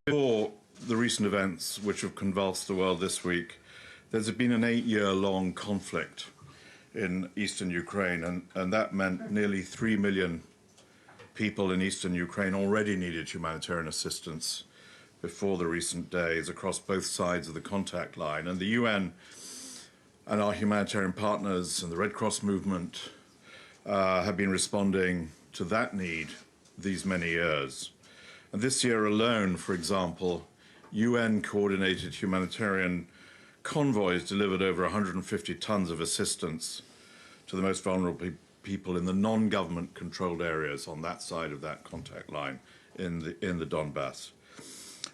Before the recent events which have convulsed the world this week, there's been an 8-year-long conflict in eastern Ukraine, and that meant nearly 3 million people in eastern Ukraine already needed humanitarian assistance before the recent days across both sides of the contact line. And the UN and our humanitarian partners and the Red Cross movement have been responding to that need these many years. And this year alone, for example, UN-coordinated humanitarian convoys delivered over 150 tons of assistance to the most vulnerable people in the non-government controlled areas on that side of that contact line in the Donbass.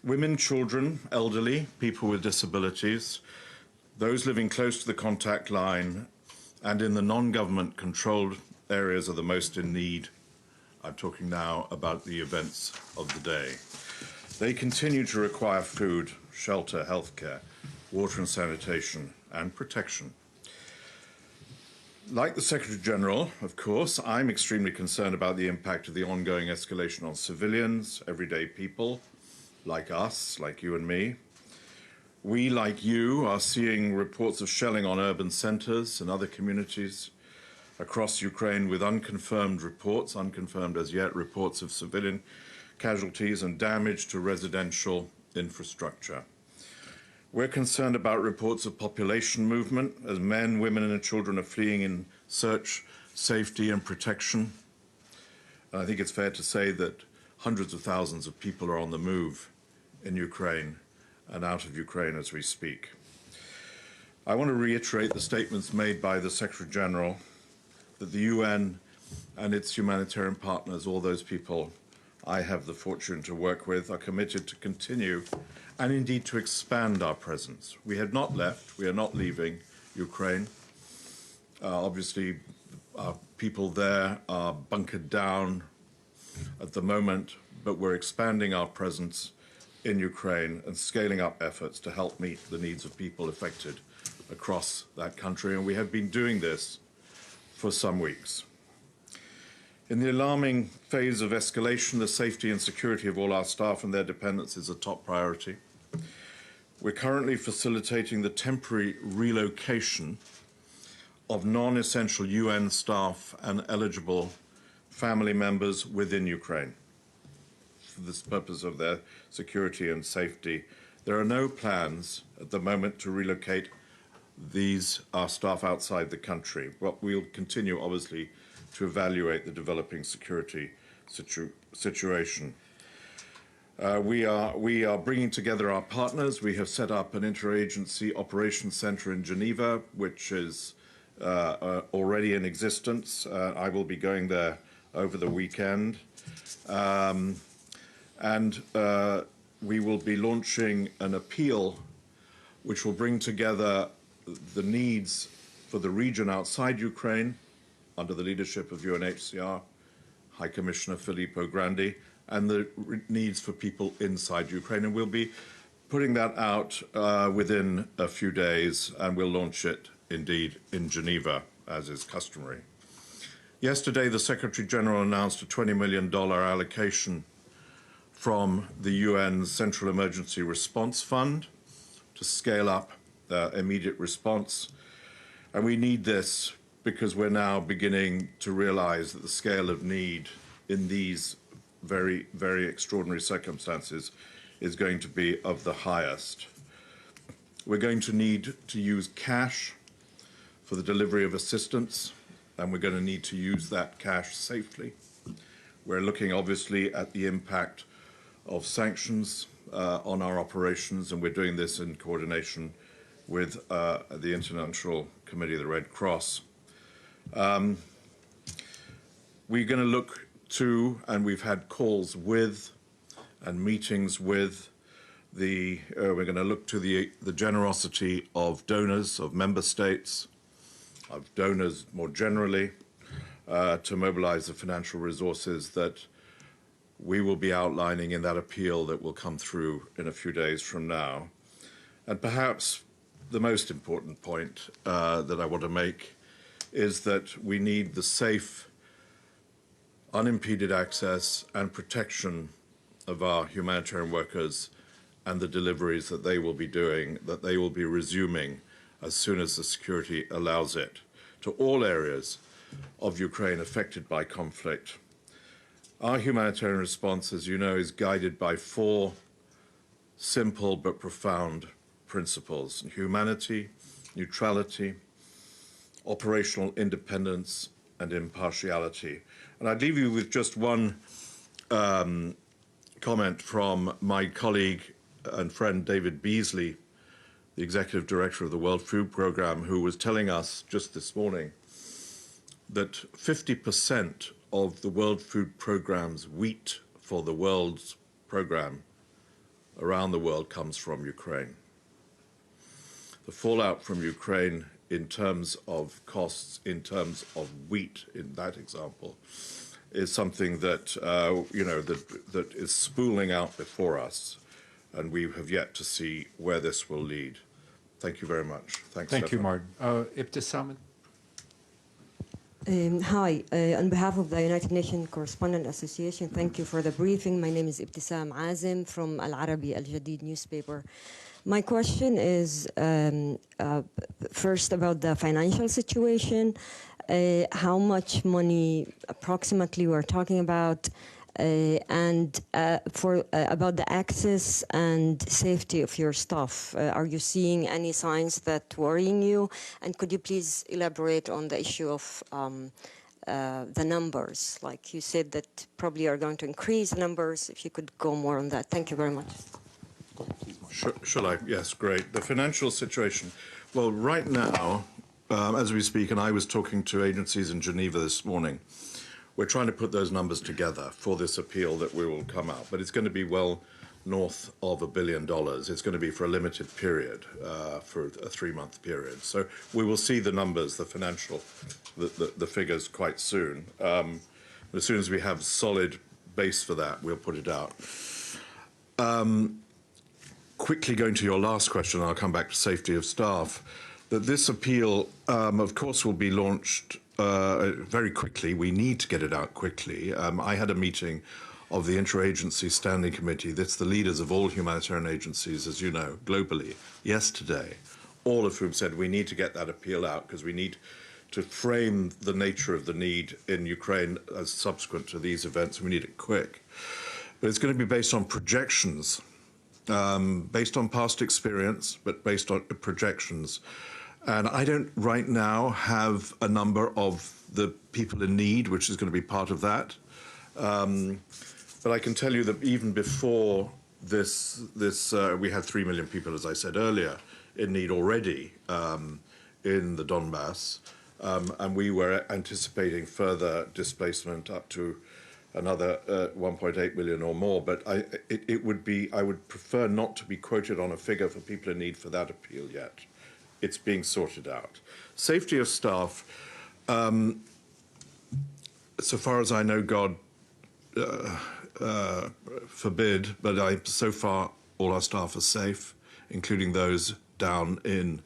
Women, children, elderly, people with disabilities, those living close to the contact line and in the non-government controlled areas are the most in need. I'm talking now about the events of the day. They continue to require food, shelter, healthcare, water and sanitation, and protection. Like the Secretary General, of course, I'm extremely concerned about the impact of the ongoing escalation on civilians, everyday people, like us, like you and me. We, like you, are seeing reports of shelling on urban centers and other communities across Ukraine with unconfirmed reports, unconfirmed as yet, reports of civilian casualties and damage to residential infrastructure. We're concerned about reports of population movement as men, women and children are fleeing in search, safety and protection. And I think it's fair to say that hundreds of thousands of people are on the move in Ukraine and out of Ukraine as we speak. I want to reiterate the statements made by the Secretary General that the UN and its humanitarian partners, all those people I have the fortune to work with, are committed to continue and indeed to expand our presence. We have not left, we are not leaving Ukraine. Obviously, our people there are bunkered down at the moment, but we're expanding our presence in Ukraine and scaling up efforts to help meet the needs of people affected across that country. And we have been doing this for some weeks. In the alarming phase of escalation, the safety and security of all our staff and their dependents is a top priority. We're currently facilitating the temporary relocation of non-essential UN staff and eligible family members within Ukraine for this purpose of their security and safety. There are no plans at the moment to relocate our staff outside the country, but we'll continue, obviously, to evaluate the developing security situation. We are bringing together our partners. We have set up an interagency operations center in Geneva, which is already in existence. I will be going there over the weekend. We will be launching an appeal which will bring together the needs for the region outside Ukraine under the leadership of UNHCR, High Commissioner Filippo Grandi, and the needs for people inside Ukraine. And we'll be putting that out within a few days, and we'll launch it indeed in Geneva, as is customary. Yesterday, the Secretary General announced a $20 million allocation from the UN Central Emergency Response Fund to scale up immediate response. And we need this because we're now beginning to realize that the scale of need in these very, very extraordinary circumstances is going to be of the highest. We're going to need to use cash for the delivery of assistance, and we're going to need to use that cash safely. We're looking, obviously, at the impact of sanctions on our operations, and we're doing this in coordination with the International Committee of the Red Cross. We're going to look to, and we've had calls with and meetings with we're going to look to the generosity of donors, of member states, of donors more generally, to mobilize the financial resources that we will be outlining in that appeal that will come through in a few days from now. And perhaps the most important point that I want to make is that we need the safe, unimpeded access and protection of our humanitarian workers and the deliveries that they will be doing, that they will be resuming as soon as the security allows it, to all areas of Ukraine affected by conflict. Our humanitarian response, as you know, is guided by four simple but profound principles: humanity, neutrality, operational independence, and impartiality. And I'd leave you with just one comment from my colleague and friend David Beasley, the executive director of the World Food Programme, who was telling us just this morning that 50% of the World Food Programme's wheat for the world's programme around the world comes from Ukraine. The fallout from Ukraine in terms of costs, in terms of wheat, in that example, is something that, that is spooling out before us, and we have yet to see where this will lead. Thank you very much. Thanks, Thank you, Stefan. Martin. Ibtisam. Hi, on behalf of the United Nations Correspondent Association, thank you for the briefing. My name is Ibtisam Azim from Al Arabi Al Jadid newspaper. My question is first about the financial situation. How much money approximately we're talking about, and about the access and safety of your staff. Are you seeing any signs that worrying you? And could you please elaborate on the issue of the numbers? Like you said that probably are going to increase the numbers. If you could go more on that. Thank you very much. Shall I? Yes, great. The financial situation. Well, right now, as we speak, and I was talking to agencies in Geneva this morning, we're trying to put those numbers together for this appeal that we will come out. But it's going to be well north of $1 billion. It's going to be for a limited period, for a 3-month period. So we will see the numbers, the financial, the figures quite soon. As soon as we have a solid base for that, we'll put it out. Quickly going to your last question, I'll come back to safety of staff, that this appeal, of course, will be launched very quickly. We need to get it out quickly. I had a meeting of the Interagency Standing Committee. That's the leaders of all humanitarian agencies, as you know, globally, yesterday, all of whom said we need to get that appeal out because we need to frame the nature of the need in Ukraine as subsequent to these events. We need it quick. But it's going to be based on projections, based on past experience, but based on projections. And I don't right now have a number of the people in need, which is going to be part of that. But I can tell you that even before this, we had 3 million people, as I said earlier, in need already in the Donbass. And we were anticipating further displacement up to another 1.8 million or more. But I would prefer not to be quoted on a figure for people in need for that appeal yet. It's being sorted out. Safety of staff, so far as I know, God forbid, but so far all our staff are safe, including those down in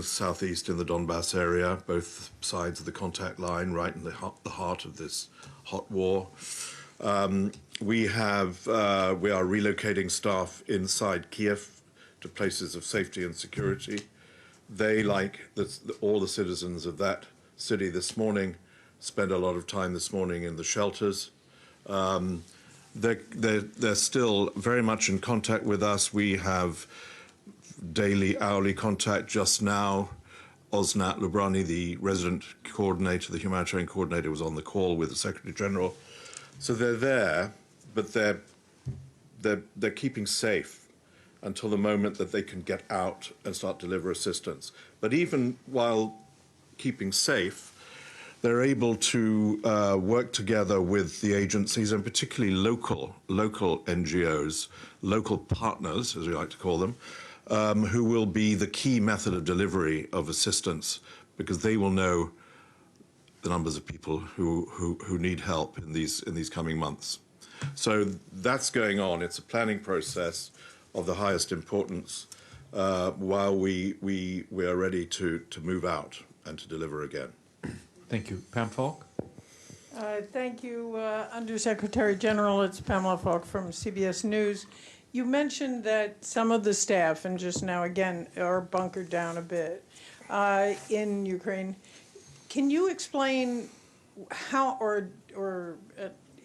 southeast in the Donbass area, both sides of the contact line, right in the heart of this hot war. We are relocating staff inside Kiev to places of safety and security. They, like all the citizens of that city this morning, spend a lot of time this morning in the shelters. They're still very much in contact with us. We have daily, hourly contact. Just now, Osnat Lubrani, the resident coordinator, the humanitarian coordinator, was on the call with the Secretary General. So they're there, but they're keeping safe until the moment that they can get out and start to deliver assistance. But even while keeping safe, they're able to work together with the agencies, and particularly local NGOs, local partners, as we like to call them, who will be the key method of delivery of assistance, because they will know the numbers of people who need help in these coming months. So that's going on. It's a planning process of the highest importance while we are ready to move out and to deliver again. Thank you. Pam Falk? Thank you, Undersecretary General. It's Pamela Falk from CBS News. You mentioned that some of the staff, and just now again, are bunkered down a bit in Ukraine. Can you explain how, or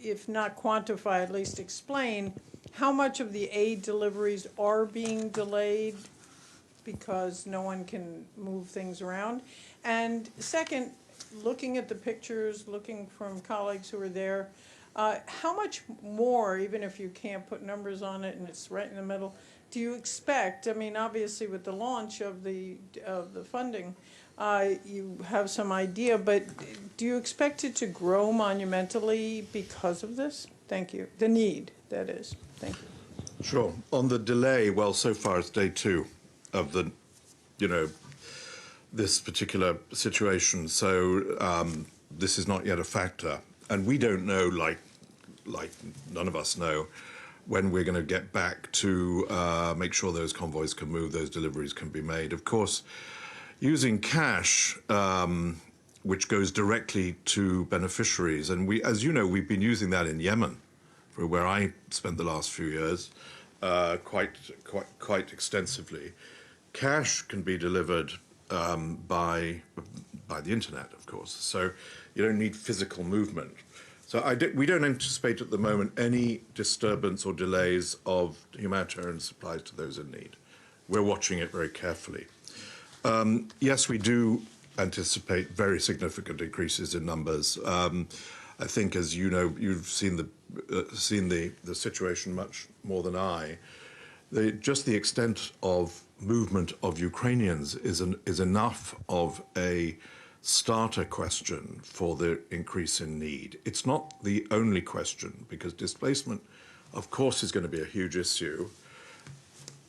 if not quantify, at least explain how much of the aid deliveries are being delayed because no one can move things around? And second, looking at the pictures, looking from colleagues who are there, how much more, even if you can't put numbers on it and it's right in the middle, do you expect? I mean, obviously with the launch of the funding, you have some idea, but do you expect it to grow monumentally because of this? Thank you. The need, that is. Thank you. Sure. On the delay, well, so far it's day 2 of the, this particular situation. So this is not yet a factor. And we don't know, like none of us know, when we're going to get back to make sure those convoys can move, those deliveries can be made. Of course, using cash, which goes directly to beneficiaries, and we, as you know, we've been using that in Yemen, where I spent the last few years, quite extensively. Cash can be delivered by the internet, of course. So you don't need physical movement. So we don't anticipate at the moment any disturbance or delays of humanitarian supplies to those in need. We're watching it very carefully. Yes, we do anticipate very significant increases in numbers. I think, as you know, you've seen the situation much more than I. Just the extent of movement of Ukrainians is enough of a starter question for the increase in need. It's not the only question, because displacement, of course, is going to be a huge issue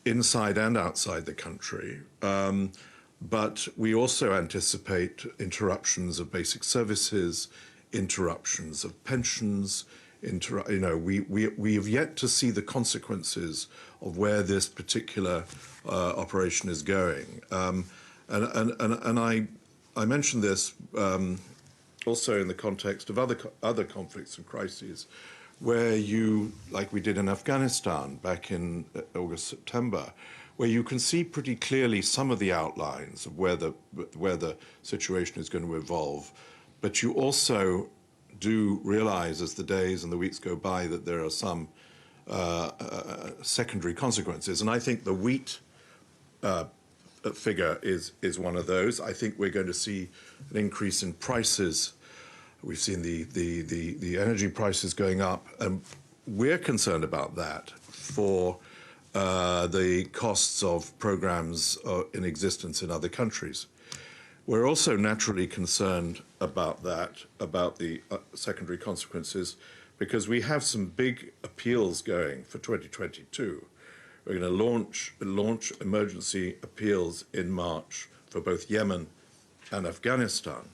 inside and outside the country. But we also anticipate interruptions of basic services, interruptions of pensions. We have yet to see the consequences of where this particular operation is going. And I mentioned this also in the context of other conflicts and crises, where you, like we did in Afghanistan back in August, September, where you can see pretty clearly some of the outlines of where the situation is going to evolve, but you also do realize as the days and the weeks go by that there are some secondary consequences. And I think the wheat figure is one of those. I think we're going to see an increase in prices. We've seen the energy prices going up, and we're concerned about that for the costs of programs in existence in other countries. We're also naturally concerned about that, about the secondary consequences, because we have some big appeals going for 2022. We're going to launch emergency appeals in March for both Yemen and Afghanistan.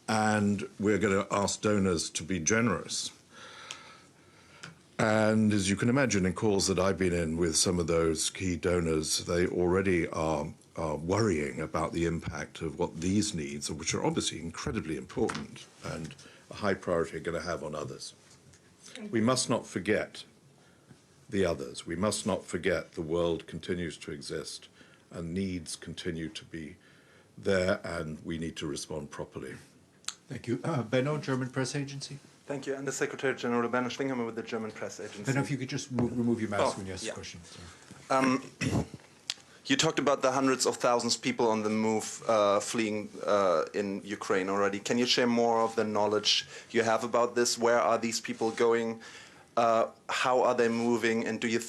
And we're going to ask donors to be generous. And as you can imagine, in calls that I've been in with some of those key donors, they already are worrying about the impact of what these needs, which are obviously incredibly important and a high priority, are going to have on others. We must not forget the others. We must not forget the world continues to exist and needs continue to be there, and we need to respond properly. Thank you. Benno, German Press Agency. Thank you. And the Secretary General Benno Schwinghammer with the German Press Agency. Benno, if you could just remove your mask when you ask the question. You talked about the hundreds of thousands of people on the move fleeing in Ukraine already. Can you share more of the knowledge you have about this? Where are these people going? How are they moving? And do you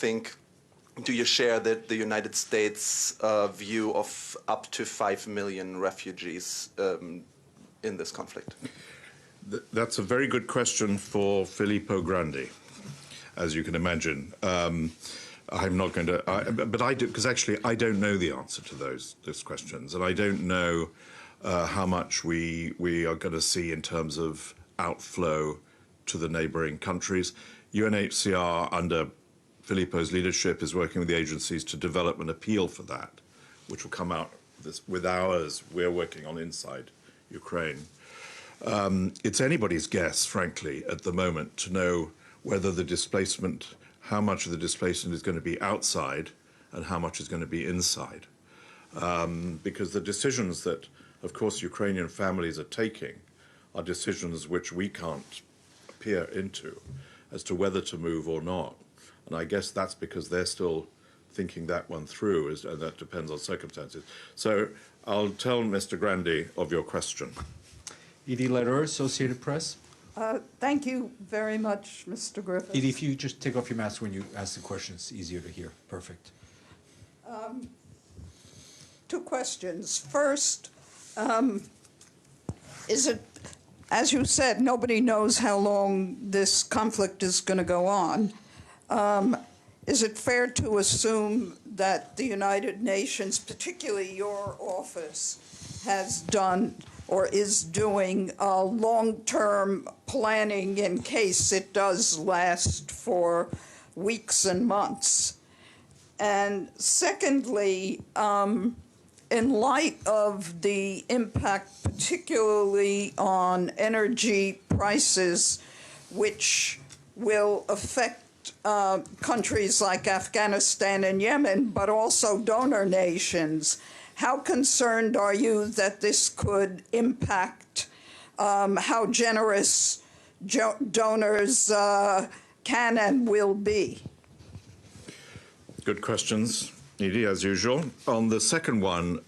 share the United States view of up to 5 million refugees in this conflict? That's a very good question for Filippo Grandi, as you can imagine. I'm not going to, but I do, because actually I don't know the answer to those questions, and I don't know how much we are going to see in terms of outflow to the neighbouring countries. UNHCR, under Filippo's leadership, is working with the agencies to develop an appeal for that, which will come out with ours we're working on inside Ukraine. It's anybody's guess, frankly, at the moment, to know whether the displacement, how much of the displacement is going to be outside and how much is going to be inside. Because the decisions that, of course, Ukrainian families are taking are decisions which we can't peer into as to whether to move or not. And I guess that's because they're still thinking that one through, and that depends on circumstances. So I'll tell Mr. Grandi of your question. Edie Lederer, Associated Press. Thank you very much, Mr. Griffiths. Edie, if you just take off your mask when you ask the question, it's easier to hear. Perfect. Two questions. First, is it, as you said, nobody knows how long this conflict is going to go on. Is it fair to assume that the United Nations, particularly your office, has done or is doing long-term planning in case it does last for weeks and months? And secondly, in light of the impact particularly on energy prices, which will affect countries like Afghanistan and Yemen, but also donor nations, how concerned are you that this could impact how generous donors can and will be? Good questions, Edie, as usual. On the second one,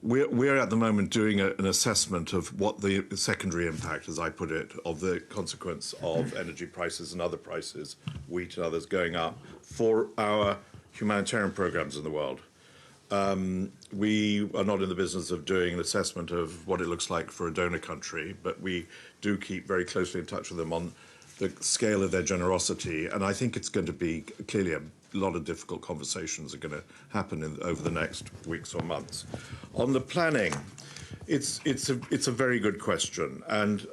we're at the moment doing an assessment of what the secondary impact, as I put it, of the consequence of energy prices and other prices, wheat and others going up, for our humanitarian programs in the world. We are not in the business of doing an assessment of what it looks like for a donor country, but we do keep very closely in touch with them on the scale of their generosity. And I think it's going to be clearly a lot of difficult conversations are going to happen over the next weeks or months. On the planning, it's a very good question. And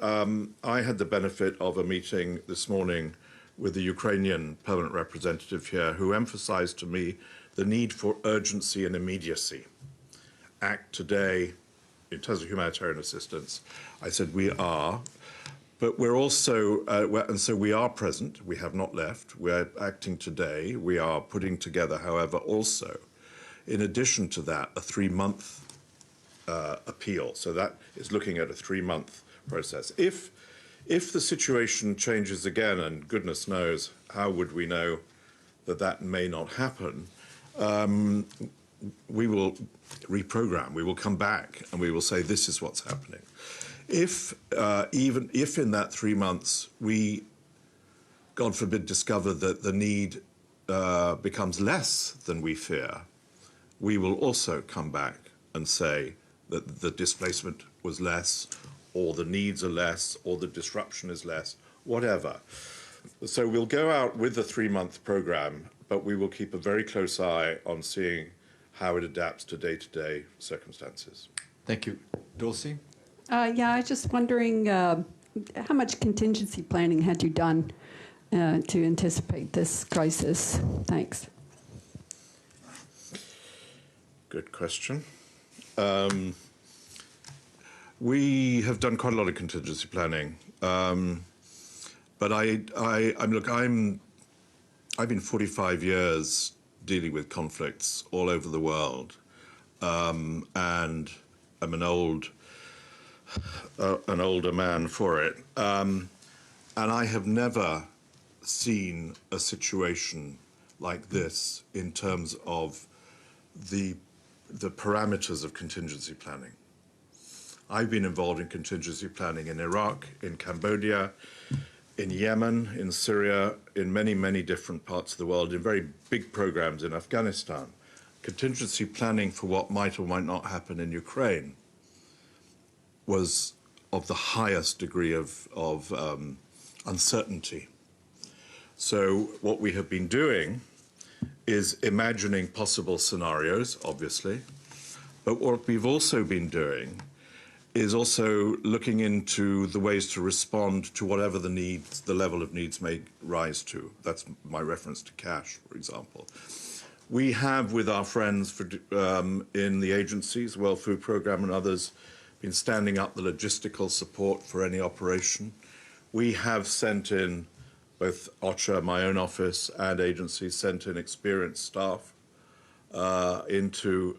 I had the benefit of a meeting this morning with the Ukrainian permanent representative here, who emphasized to me the need for urgency and immediacy. Act today in terms of humanitarian assistance. I said we are, but we're also, and so we are present. We have not left. We're acting today. We are putting together, however, also, in addition to that, a 3-month appeal. So that is looking at a 3-month process. If the situation changes again, and goodness knows how would we know that that may not happen, we will reprogram. We will come back and we will say this is what's happening. Even if in that 3 months we, God forbid, discover that the need becomes less than we fear, we will also come back and say that the displacement was less, or the needs are less, or the disruption is less, whatever. So we'll go out with the 3-month program, but we will keep a very close eye on seeing how it adapts to day-to-day circumstances. Thank you. Dulcie? Yeah, I was just wondering how much contingency planning had you done to anticipate this crisis? Thanks. Good question. We have done quite a lot of contingency planning, but I've been 45 years dealing with conflicts all over the world, and I'm an older man for it, and I have never seen a situation like this in terms of the parameters of contingency planning. I've been involved in contingency planning in Iraq, in Cambodia, in Yemen, in Syria, in many, many different parts of the world, in very big programs in Afghanistan. Contingency planning for what might or might not happen in Ukraine was of the highest degree of uncertainty. So what we have been doing is imagining possible scenarios, obviously, but what we've also been doing is also looking into the ways to respond to whatever the needs, the level of needs may rise to. That's my reference to cash, for example. We have, with our friends in the agencies, World Food Programme and others, been standing up the logistical support for any operation. We have sent in, both OCHA, my own office, and agencies sent in experienced staff into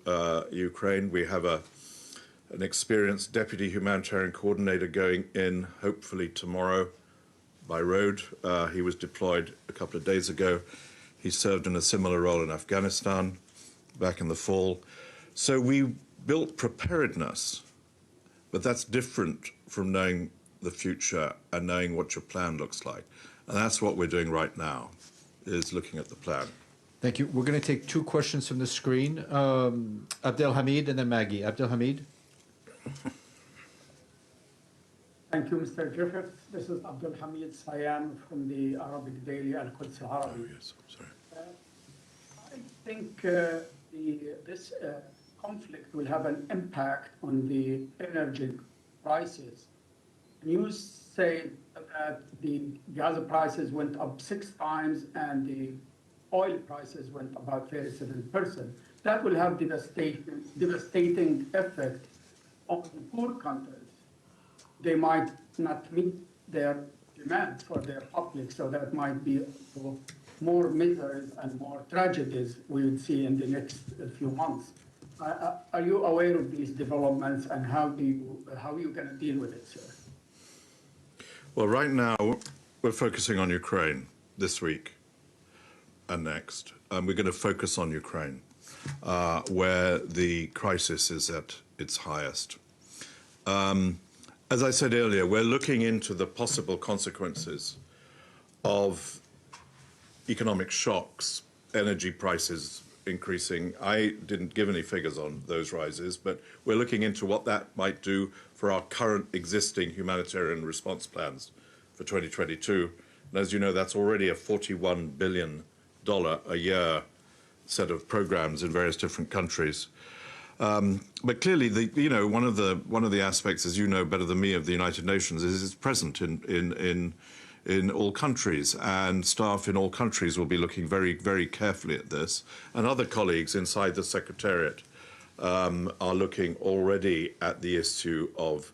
Ukraine. We have an experienced deputy humanitarian coordinator going in, hopefully tomorrow, by road. He was deployed a couple of days ago. He served in a similar role in Afghanistan back in the fall. So we built preparedness, but that's different from knowing the future and knowing what your plan looks like. And that's what we're doing right now, is looking at the plan. Thank you. We're going to take two questions from the screen. Abdelhamid and then Maggie. Abdelhamid. Thank you, Mr. Griffiths. This is Abdul Hamid Sayan from the Arabic daily Al-Quds Al-Arabi. Yes, sorry. I think this conflict will have an impact on the energy prices. News say that the gas prices went up 6 times and the oil prices went about 37%. That will have devastating effect on the poor countries. They might not meet their demands for their public, so that might be more miseries and more tragedies we would see in the next few months. Are you aware of these developments, and how are you going to deal with it, sir? Well, right now, we're focusing on Ukraine this week and next. We're going to focus on Ukraine, where the crisis is at its highest. As I said earlier, we're looking into the possible consequences of economic shocks, energy prices increasing. I didn't give any figures on those rises, but we're looking into what that might do for our current existing humanitarian response plans for 2022. And as you know, that's already a $41 billion a year set of programs in various different countries. But clearly, one of the aspects, as you know better than me, of the United Nations is it's present in all countries, and staff in all countries will be looking very, very carefully at this. And other colleagues inside the Secretariat are looking already at the issue of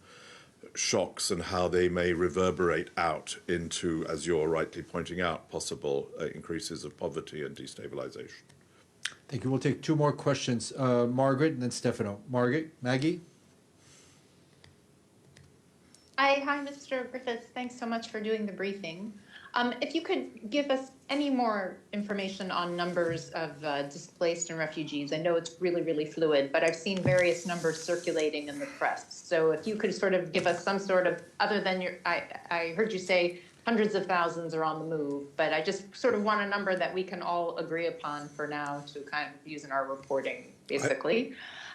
shocks and how they may reverberate out into, as you're rightly pointing out, possible increases of poverty and destabilization. Thank you. We'll take two more questions. Margaret and then Stefano. Maggie? Hi, Mr. Griffiths. Thanks so much for doing the briefing. If you could give us any more information on numbers of displaced and refugees. I know it's really, really fluid, but I've seen various numbers circulating in the press. So if you could sort of give us some sort of, other than I heard you say hundreds of thousands are on the move, but I just sort of want a number that we can all agree upon for now to kind of use in our reporting, basically.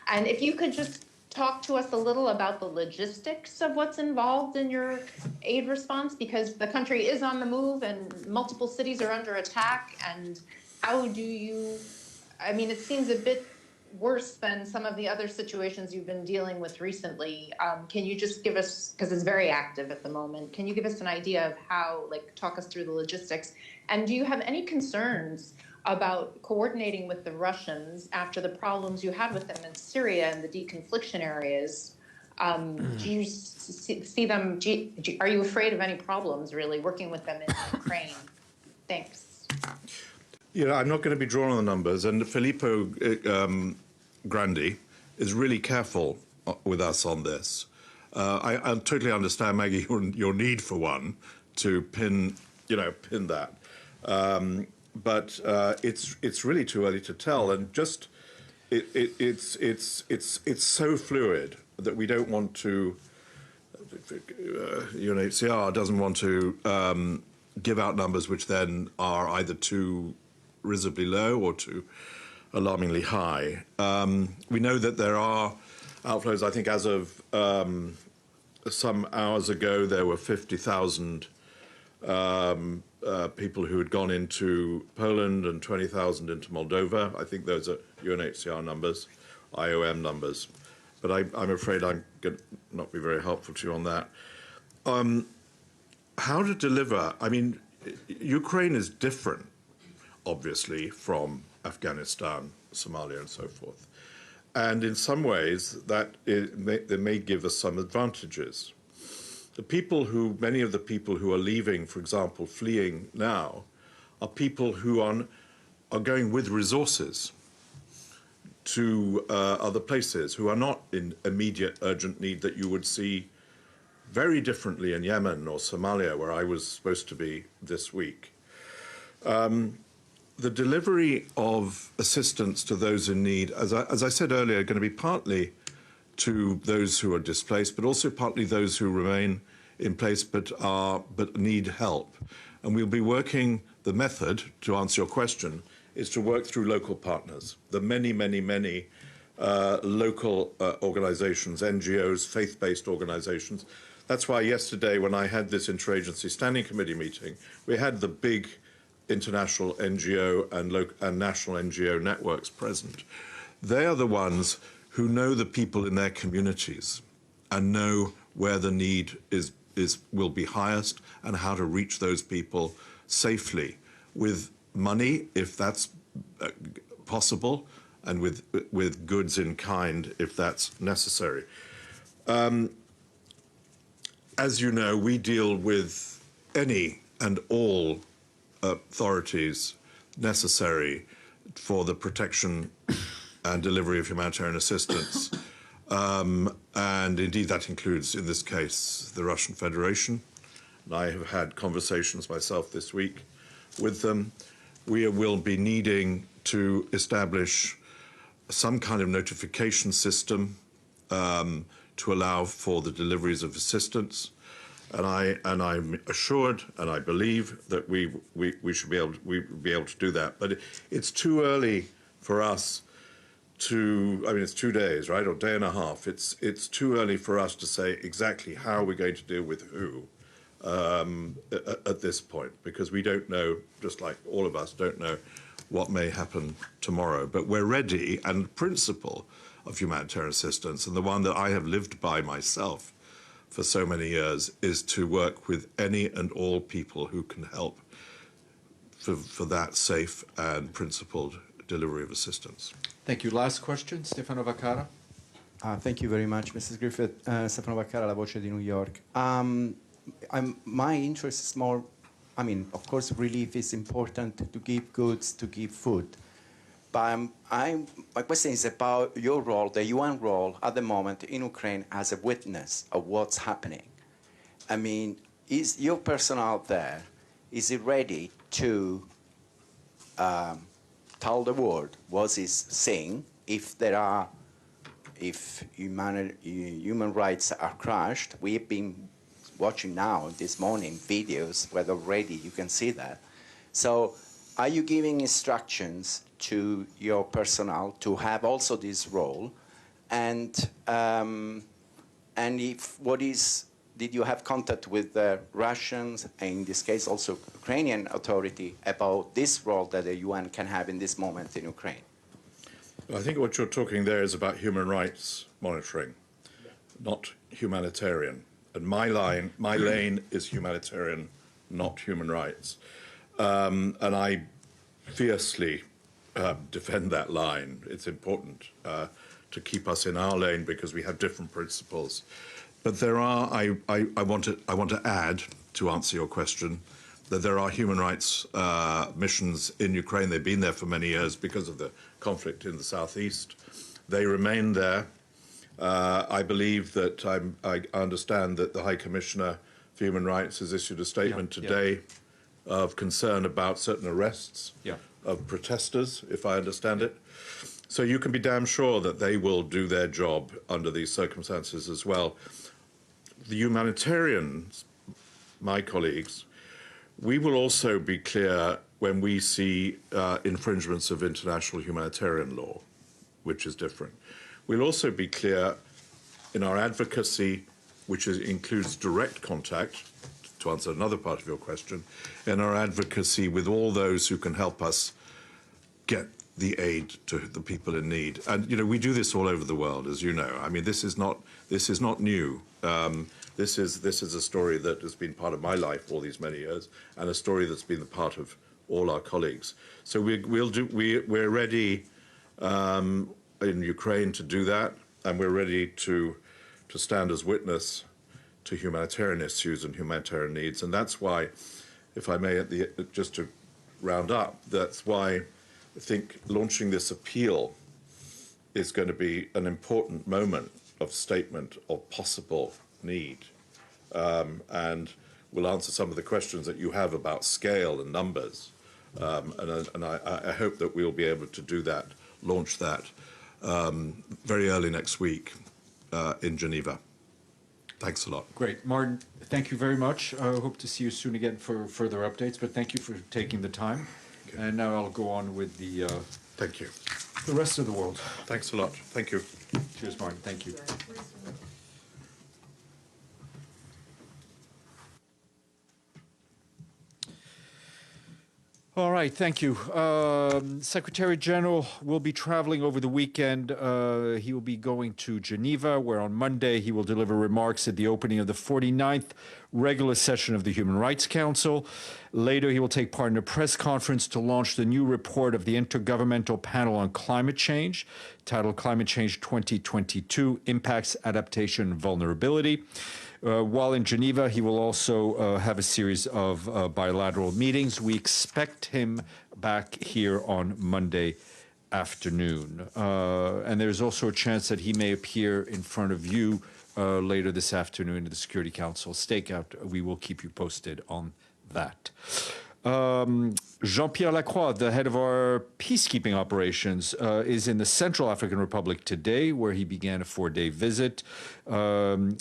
And if you could just talk to us a little about the logistics of what's involved in your aid response, because the country is on the move and multiple cities are under attack. And how do you, I mean, it seems a bit worse than some of the other situations you've been dealing with recently. Can you just give us, because it's very active at the moment, can you give us an idea of how, like, talk us through the logistics? And do you have any concerns about coordinating with the Russians after the problems you had with them in Syria and the deconfliction areas? Do you see them, are you afraid of any problems really working with them in Ukraine? Thanks. Yeah, I'm not going to be drawn on the numbers, and Filippo Grandi is really careful with us on this. I totally understand, Maggie, your need for one to pin that. But it's really too early to tell, and just it's so fluid that we don't want to. UNHCR doesn't want to give out numbers which then are either too risibly low or too alarmingly high. We know that there are outflows. I think as of some hours ago, there were 50,000 people who had gone into Poland and 20,000 into Moldova. I think those are UNHCR numbers, IOM numbers. But I'm afraid I'm going to not be very helpful to you on that. How to deliver? I mean, Ukraine is different, obviously, from Afghanistan, Somalia, and so forth. And in some ways, they may give us some advantages. Many of the people who are leaving, for example, fleeing now, are people who are going with resources to other places, who are not in immediate urgent need that you would see very differently in Yemen or Somalia, where I was supposed to be this week. The delivery of assistance to those in need, as I said earlier, are going to be partly to those who are displaced, but also partly those who remain in place but need help. And we'll be working, the method, to answer your question, is to work through local partners, the many local organizations, NGOs, faith-based organizations. That's why yesterday, when I had this interagency standing committee meeting, we had the big international NGO and national NGO networks present. They are the ones who know the people in their communities and know where the need will be highest and how to reach those people safely with money, if that's possible, and with goods in kind, if that's necessary. As you know, we deal with any and all authorities necessary for the protection and delivery of humanitarian assistance. And indeed, that includes, in this case, the Russian Federation. And I have had conversations myself this week with them. We will be needing to establish some kind of notification system to allow for the deliveries of assistance. And I'm assured, and I believe that we should be able to do that. But it's too early for us to. I mean, it's 2 days, right, or day and a half. It's too early for us to say exactly how we're going to deal with who at this point, because we don't know. Just like all of us don't know what may happen tomorrow. But we're ready, and the principle of humanitarian assistance, and the one that I have lived by myself for so many years, is to work with any and all people who can help for that safe and principled delivery of assistance. Thank you. Last question, Stefano Vaccara. Thank you very much, Mrs. Griffith. Stefano Vaccara, La Voce di New York. My interest is more, I mean, of course, relief is important to give goods, to give food. But my question is about your role, the UN role at the moment in Ukraine as a witness of what's happening. I mean, is your personnel there, is it ready to tell the world what it's saying if human rights are crushed? We have been watching now this morning videos where already you can see that. So are you giving instructions to your personnel to have also this role? And did you have contact with the Russians, and in this case also Ukrainian authority, about this role that the UN can have in this moment in Ukraine? I think what you're talking there is about human rights monitoring, not humanitarian. And my lane is humanitarian, not human rights. And I fiercely defend that line. It's important to keep us in our lane because we have different principles. But there are, I want to add, to answer your question, that there are human rights missions in Ukraine. They've been there for many years because of the conflict in the southeast. They remain there. I believe that I understand that the High Commissioner for Human Rights has issued a statement today of concern about certain arrests of protesters, if I understand it. So you can be damn sure that they will do their job under these circumstances as well. The humanitarians, my colleagues, we will also be clear when we see infringements of international humanitarian law, which is different. We'll also be clear in our advocacy, which includes direct contact, to answer another part of your question, in our advocacy with all those who can help us get the aid to the people in need. And, you know, we do this all over the world, as you know. I mean, this is not new. This is a story that has been part of my life all these many years, and a story that's been the part of all our colleagues. So we're ready in Ukraine to do that, and we're ready to stand as witness to humanitarian issues and humanitarian needs. And that's why, if I may, just to round up, that's why I think launching this appeal is going to be an important moment of statement of possible need. And we'll answer some of the questions that you have about scale and numbers. And I hope that we'll be able to do that, launch that very early next week in Geneva. Thanks a lot. Great. Martin, thank you very much. I hope to see you soon again for further updates, but thank you for taking the time. Okay. And now I'll go on with the thank you. The rest of the world. Thanks a lot. Thank you. Cheers, Martin. Thank you. All right, thank you. Secretary General will be traveling over the weekend. He will be going to Geneva, where on Monday he will deliver remarks at the opening of the 49th regular session of the Human Rights Council. Later, he will take part in a press conference to launch the new report of the Intergovernmental Panel on Climate Change, titled Climate Change 2022, Impacts, Adaptation, and Vulnerability. While in Geneva, he will also have a series of bilateral meetings. We expect him back here on Monday afternoon. And there's also a chance that he may appear in front of you later this afternoon at the Security Council stakeout. We will keep you posted on that. Jean-Pierre Lacroix, the head of our peacekeeping operations, is in the Central African Republic today, where he began a 4-day visit.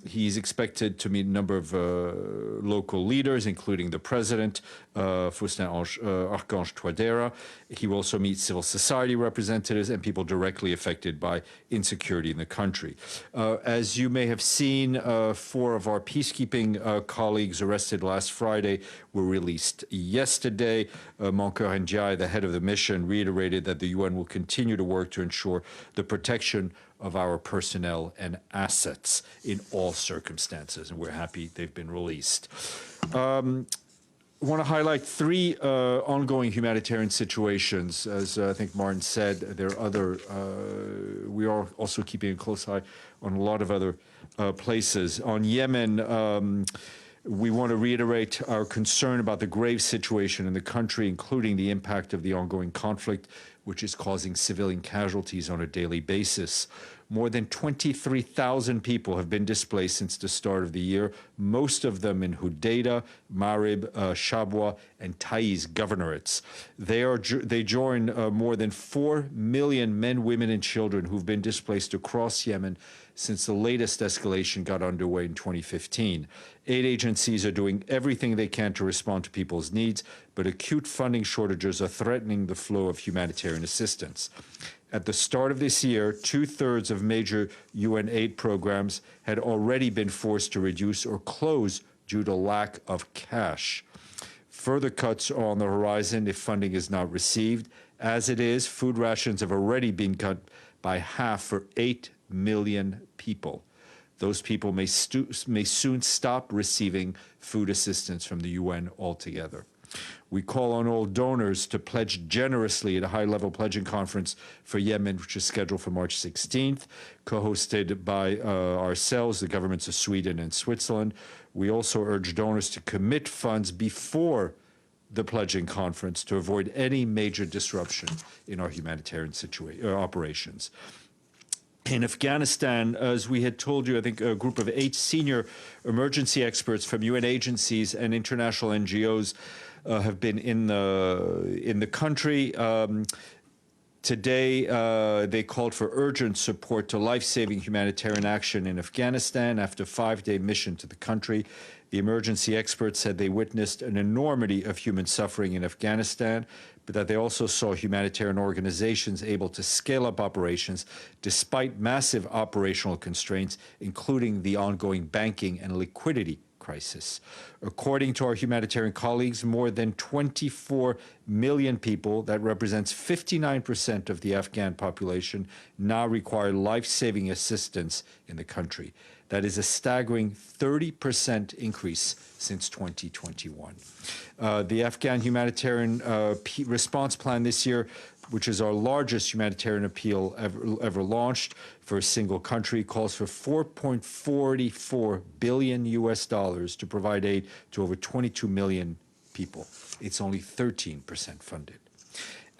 He's expected to meet a number of local leaders, including the president, Faustin Archange Touadéra. He will also meet civil society representatives and people directly affected by insecurity in the country. As you may have seen, 4 of our peacekeeping colleagues arrested last Friday were released yesterday. Mankeur Ndiaye, the head of the mission, reiterated that the UN will continue to work to ensure the protection of our personnel and assets in all circumstances, and we're happy they've been released. I want to highlight 3 ongoing humanitarian situations. As I think Martin said, there are other, we are also keeping a close eye on a lot of other places. On Yemen, we want to reiterate our concern about the grave situation in the country, including the impact of the ongoing conflict, which is causing civilian casualties on a daily basis. More than 23,000 people have been displaced since the start of the year, most of them in Hudaydah, Marib, Shabwa, and Taiz governorates. They join more than 4 million men, women, and children who've been displaced across Yemen since the latest escalation got underway in 2015. Aid agencies are doing everything they can to respond to people's needs, but acute funding shortages are threatening the flow of humanitarian assistance. At the start of this year, 2/3 of major UN aid programs had already been forced to reduce or close due to lack of cash. Further cuts are on the horizon if funding is not received. As it is, food rations have already been cut by half for 8 million people. Those people may soon stop receiving food assistance from the UN altogether. We call on all donors to pledge generously at a high-level pledging conference for Yemen, which is scheduled for March 16th, co-hosted by ourselves, the governments of Sweden and Switzerland. We also urge donors to commit funds before the pledging conference to avoid any major disruption in our humanitarian operations. In Afghanistan, as we had told you, I think a group of 8 senior emergency experts from UN agencies and international NGOs have been in the country. Today, they called for urgent support to life-saving humanitarian action in Afghanistan after a 5-day mission to the country. The emergency experts said they witnessed an enormity of human suffering in Afghanistan, but that they also saw humanitarian organizations able to scale up operations despite massive operational constraints, including the ongoing banking and liquidity crisis. According to our humanitarian colleagues, more than 24 million people, that represents 59% of the Afghan population, now require life-saving assistance in the country. That is a staggering 30% increase since 2021. The Afghan humanitarian response plan this year which is our largest humanitarian appeal ever launched for a single country, calls for $4.44 billion to provide aid to over 22 million people. It's only 13% funded.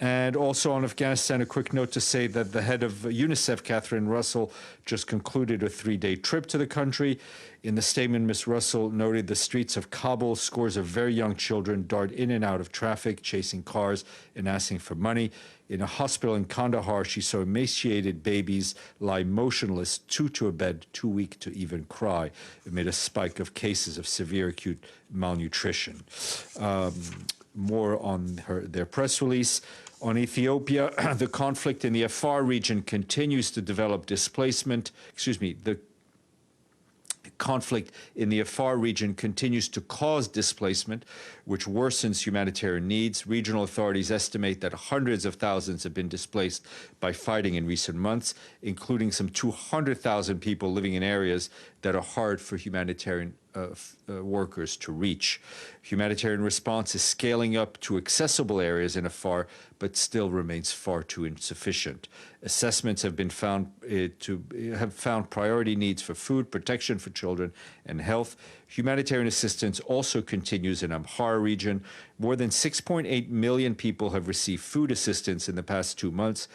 And also on Afghanistan, a quick note to say that the head of UNICEF, Catherine Russell, just concluded a 3-day trip to the country. In the statement, Ms. Russell noted the streets of Kabul, scores of very young children dart in and out of traffic, chasing cars and asking for money. In a hospital in Kandahar, she saw emaciated babies lie motionless, two to a bed, too weak to even cry, amid a spike of cases of severe acute malnutrition. More on their press release. On Ethiopia, the conflict in the Afar region continues to develop displacement. The conflict in the Afar region continues to cause displacement, which worsens humanitarian needs. Regional authorities estimate that hundreds of thousands have been displaced by fighting in recent months, including some 200,000 people living in areas that are hard for humanitarian workers to reach. Humanitarian response is scaling up to accessible areas in Afar, but still remains far too insufficient. Assessments have been found priority needs for food, protection for children, and health. Humanitarian assistance also continues in Amhara region. More than 6.8 million people have received food assistance in the past 2 months,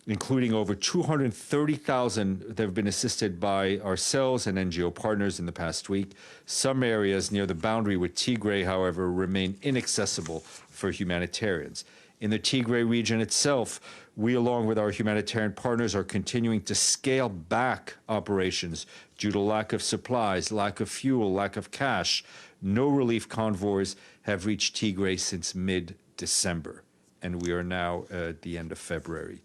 including over 230,000 that have been assisted by ourselves and NGO partners in the past week. Some areas near the boundary with Tigray, however, remain inaccessible for humanitarians. In the Tigray region itself, we, along with our humanitarian partners, are continuing to scale back operations due to lack of supplies, lack of fuel, lack of cash. No relief convoys have reached Tigray since mid-December, and we are now at the end of February.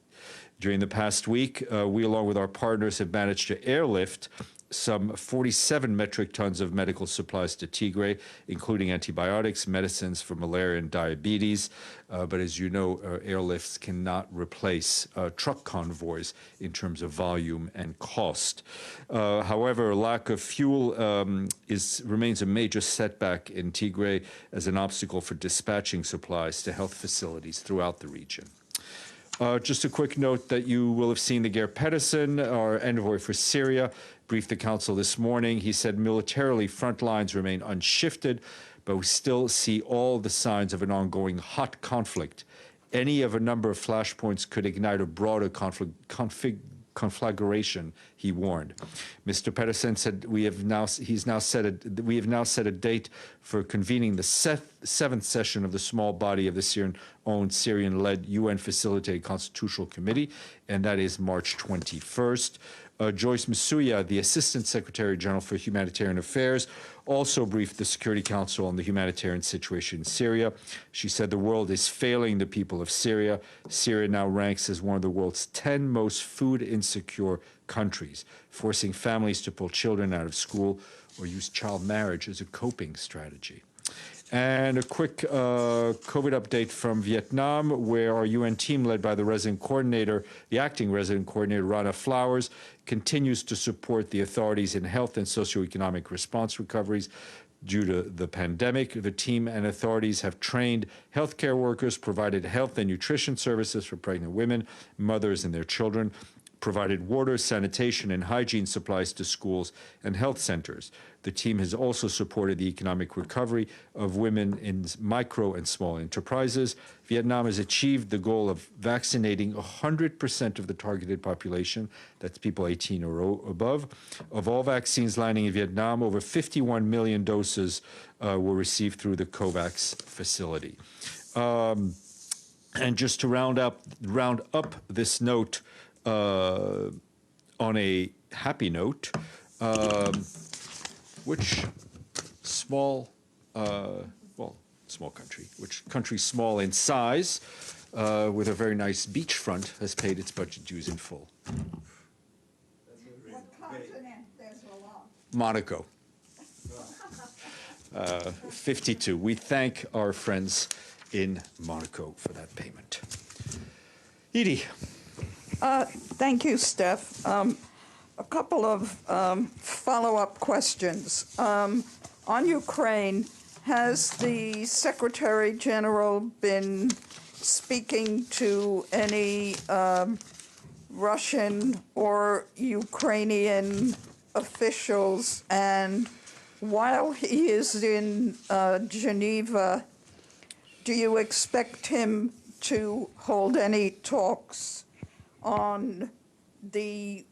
During the past week, we, along with our partners, have managed to airlift some 47 metric tons of medical supplies to Tigray, including antibiotics, medicines for malaria and diabetes. But as you know, airlifts cannot replace truck convoys in terms of volume and cost. However, lack of fuel remains a major setback in Tigray as an obstacle for dispatching supplies to health facilities throughout the region. Just a quick note that you will have seen that Geir Pedersen, our envoy for Syria, briefed the council this morning. He said militarily front lines remain unshifted, but we still see all the signs of an ongoing hot conflict. Any of a number of flashpoints could ignite a broader conflagration, he warned. Mr. Pedersen said we have now set a date for convening the seventh session of the small body of the Syrian-led UN-facilitated Constitutional Committee, and that is March 21st. Joyce Msuya, the Assistant Secretary General for Humanitarian Affairs, also briefed the Security Council on the humanitarian situation in Syria. She said the world is failing the people of Syria. Syria now ranks as one of the world's 10 most food insecure countries, forcing families to pull children out of school or use child marriage as a coping strategy. And a quick COVID update from Vietnam, where our UN team, led by the acting resident coordinator, Rana Flowers, continues to support the authorities in health and socioeconomic response recoveries due to the pandemic. The team and authorities have trained healthcare workers, provided health and nutrition services for pregnant women, mothers, and their children, provided water, sanitation, and hygiene supplies to schools and health centers. The team has also supported the economic recovery of women in micro and small enterprises. Vietnam has achieved the goal of vaccinating 100% of the targeted population, that's people 18 or above. Of all vaccines landing in Vietnam, over 51 million doses were received through the COVAX facility. And just to round up this note, on a happy note, which small country small in size, with a very nice beachfront, has paid its budget dues in full? What continent? There's a lot. Monaco. 52. We thank our friends in Monaco for that payment. Edie. Thank you, Steph. A couple of follow-up questions. On Ukraine, has the Secretary General been speaking to any Russian or Ukrainian officials, and while he is in Geneva, do you expect him to hold any talks on the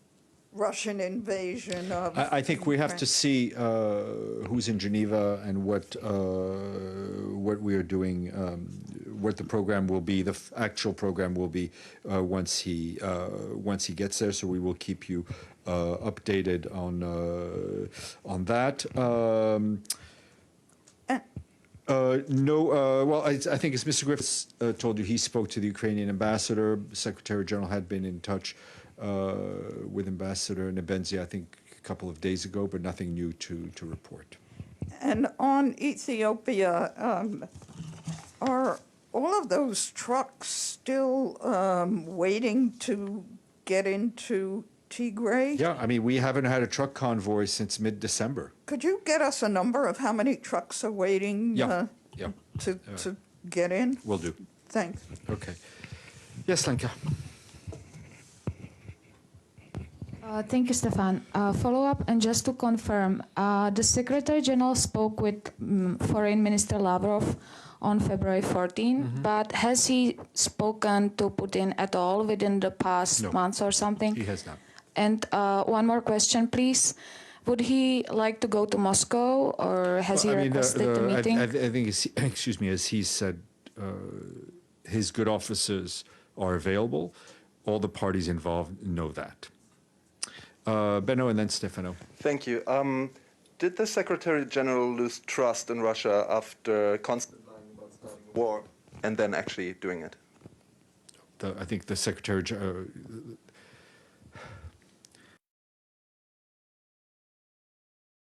Russian invasion of I think we have to Ukraine? see who's in Geneva and what we are doing, what the program will be. The actual program will be once he gets there. So we will keep you updated on that. No, well, I think as Mr. Griffiths told you, he spoke to the Ukrainian ambassador. Secretary General had been in touch with Ambassador Nebenzia, I think, a couple of days ago, but nothing new to report. And on Ethiopia, are all of those trucks still waiting to get into Tigray? Yeah, I mean, we haven't had a truck convoy since mid-December. Could you get us a number of how many trucks are waiting Yeah. to get in? Will do. Thanks. Okay. Yes, Lenka. Thank you, Stefan. Follow-up, and just to confirm, the Secretary General spoke with Foreign Minister Lavrov on February 14, but has he spoken to Putin at all within the past months or something? He has not. And one more question, please. Would he like to go to Moscow, or has he requested the meeting? I think, excuse me, as he said, his good officers are available. All the parties involved know that. Benno and then Stefano. Thank you. Did the Secretary General lose trust in Russia after constantly lying about starting a war and then actually doing it? I think the Secretary,